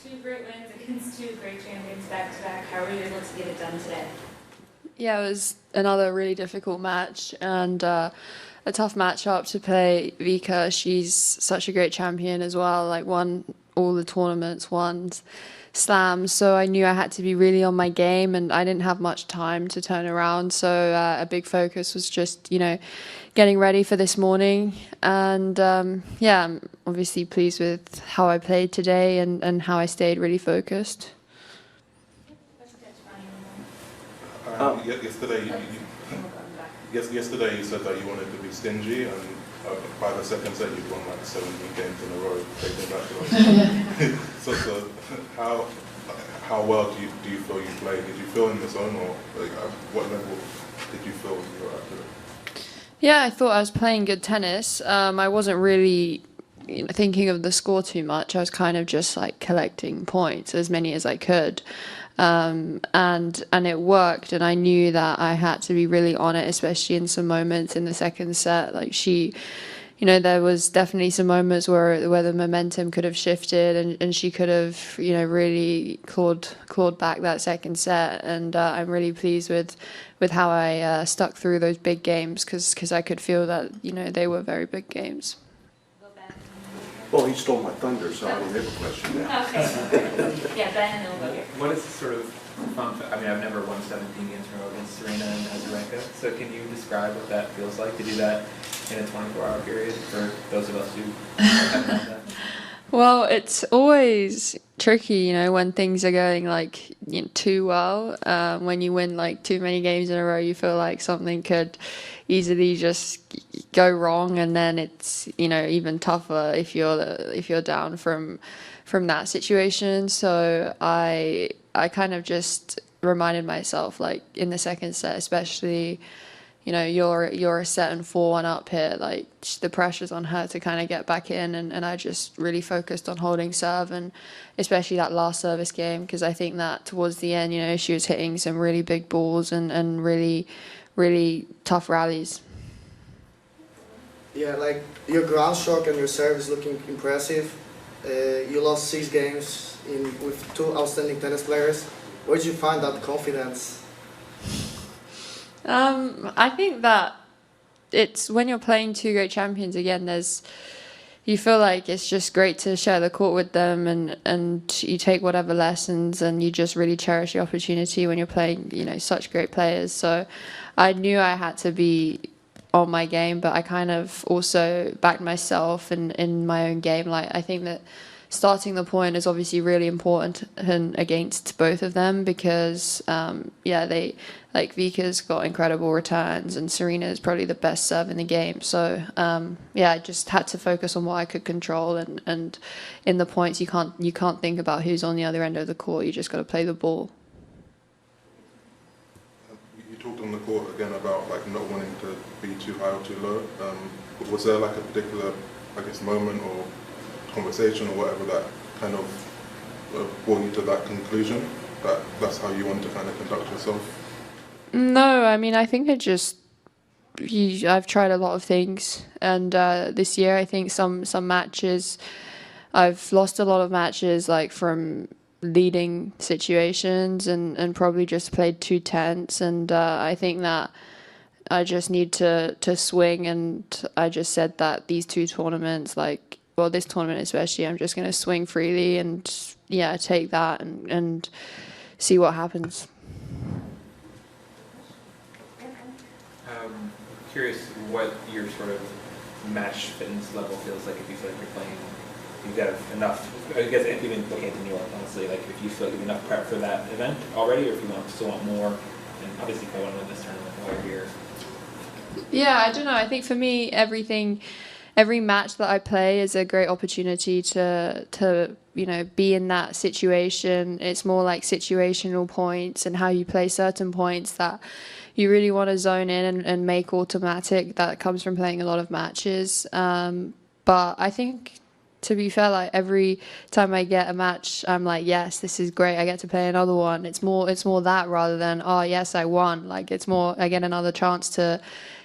Two great wins against two great champions back to back. How were you able to get it done today? Yeah, it was another really difficult match and a tough matchup to play Vika. She's such a great champion as well, like won all the tournaments, won slams. So I knew I had to be really on my game and I didn't have much time to turn around. So a big focus was just, getting ready for this morning. And yeah, I'm obviously pleased with how I played today and how I stayed really focused. Yesterday you said that you wanted to be stingy, and by the second set you've won like 17 games in a row, taking back to so how well do you feel you played? Did you feel in the zone, or like, at what level did you feel you were at today? Yeah, I thought I was playing good tennis. I wasn't really thinking of the score too much. I was kind of just like collecting points, as many as I could. And it worked, and I knew that I had to be really on it, especially in some moments in the second set. Like there was definitely some moments where the momentum could have shifted, and she could have really clawed back that second set. And I'm really pleased with how I stuck through those big games because I could feel that they were very big games. Well, he stole my thunder, so I don't have a question now. Okay. Yeah, Ben, and then we'll go here. What is the sort of fun? I mean, I've never won 17 games in a row against Serena and Azarenka. So can you describe what that feels like to do that in a 24-hour period for those of us who haven't done that? Well, it's always tricky, when things are going too well. When you win too many games in a row, you feel like something could easily just go wrong, and then it's even tougher if you're down from that situation. So I kind of just reminded myself, in the second set especially, you're a set and 4-1 up here, the pressure's on her to kind of get back in, and I just really focused on holding serve, and especially that last service game, because I think that towards the end, she was hitting some really big balls and really, really tough rallies. Yeah, your ground stroke and your serve is looking impressive. You lost 6 games with 2 outstanding tennis players. Where did you find that confidence? I think that it's when you're playing 2 great champions again, you feel like it's just great to share the court with them, and you take whatever lessons, and you just really cherish the opportunity when you're playing, such great players. So I knew I had to be on my game, but I kind of also backed myself in my own game. I think that starting the point is obviously really important against both of them because, they Vika's got incredible returns and Serena is probably the best serve in the game. So, I just had to focus on what I could control, and in the points you can't think about who's on the other end of the court. You just got to play the ball. You talked on the court again about not wanting to be too high or too low. Was there a particular, moment or conversation or whatever that kind of brought you to that conclusion, that that's how you want to kind of conduct yourself? No, I mean, I think I've tried a lot of things, and this year I think some matches, I've lost a lot of matches from leading situations and probably just played too tense, and I think that I just need to swing, and I just said that these 2 tournaments, this tournament especially, I'm just going to swing freely and take that and see what happens. Curious what your sort of match fitness level feels like if you feel like you're playing. You've got enough, I guess even looking at the New York, honestly, if you feel like you have enough prep for that event already, or if you still want more, and obviously if I want to win this tournament while you're here. Yeah, I don't know. I think for me, every match that I play is a great opportunity to be in that situation. It's more like situational points and how you play certain points that you really want to zone in and make automatic. That comes from playing a lot of matches. But I think, to be fair, every time I get a match, I'm like, yes, this is great. I get to play another one. It's more that rather than, oh yes, I won. It's more, I get another chance to,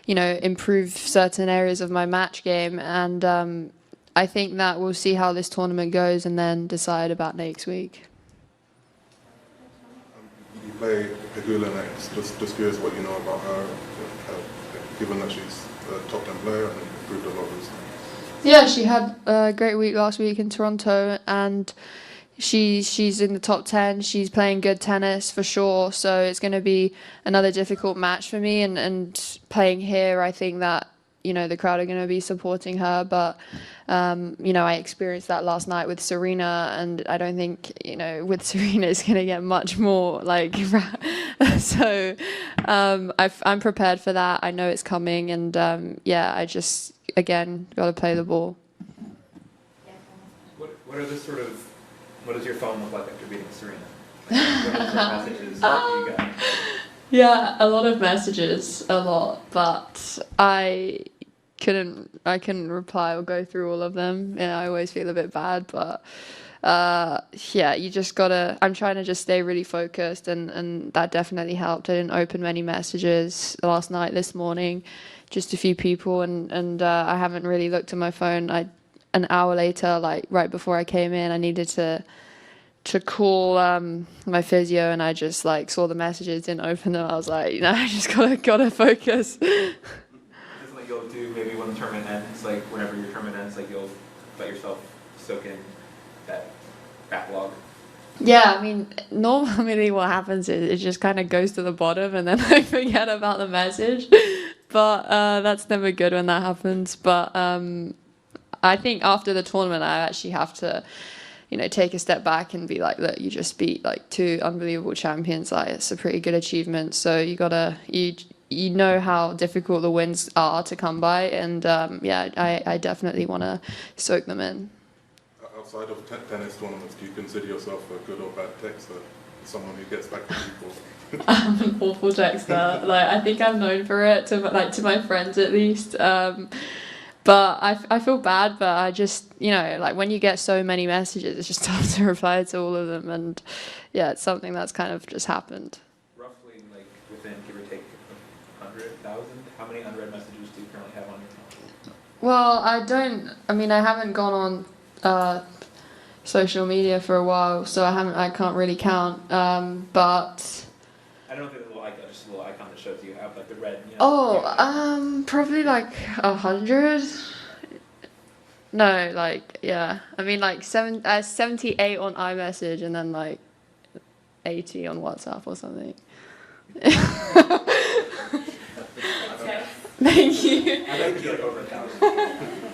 improve certain areas of my match game. And I think that we'll see how this tournament goes and then decide about next week. You play Pegula next. Just curious what you know about her, given that she's a top 10 player and improved a lot recently. Yeah, she had a great week last week in Toronto, and she's in the top 10. She's playing good tennis for sure, so it's going to be another difficult match for me. And playing here, I think that, you know, the crowd are going to be supporting her, but you know, I experienced that last night with Serena, and I don't think, you know, with Serena it's going to get much more like so I'm prepared for that. I know it's coming, and yeah, I just again got to play the ball. What are the sort of, what does your phone look like after beating Serena? Like, what are the sort of messages that you got? Yeah, a lot of messages, a lot, but I couldn't reply or go through all of them. Yeah, I always feel a bit bad, but yeah, you just gotta, I'm trying to just stay really focused, and that definitely helped. I didn't open many messages last night, this morning, just a few people, and I haven't really looked at my phone. An hour later, like right before I came in, I needed to call my physio, and I just like saw the messages, didn't open them. I was like, you know, I just gotta focus. Something like you'll do maybe when the tournament ends, like whenever your tournament ends, like you'll let yourself soak in that backlog. Yeah, I mean, normally what happens is it just kind of goes to the bottom, and then I forget about the message. But that's never good when that happens. But I think after the tournament, I actually have to, you know, take a step back and be like, look, you just beat like 2 unbelievable champions. Like, it's a pretty good achievement. So you gotta, you know how difficult the wins are to come by, and yeah, I definitely want to soak them in. Outside of tennis tournaments, do you consider yourself a good or bad texter? Someone who gets back to people? I'm an awful texter. Like, I think I'm known for it, to my friends at least. But I feel bad, but I just, you know, like when you get so many messages, it's just tough to reply to all of them. And yeah, it's something that's kind of just happened. Roughly, like within give or take 100,000, how many unread messages do you currently have on your phone? Well, I haven't gone on social media for a while, so I can't really count. But I don't know if there's a little icon, just a little icon that shows you have like the red. You know, probably like 100. No, like, yeah. I mean, like 78 on iMessage, and then like 80 on WhatsApp or something. Okay. Thank you. I think you like over 1,000.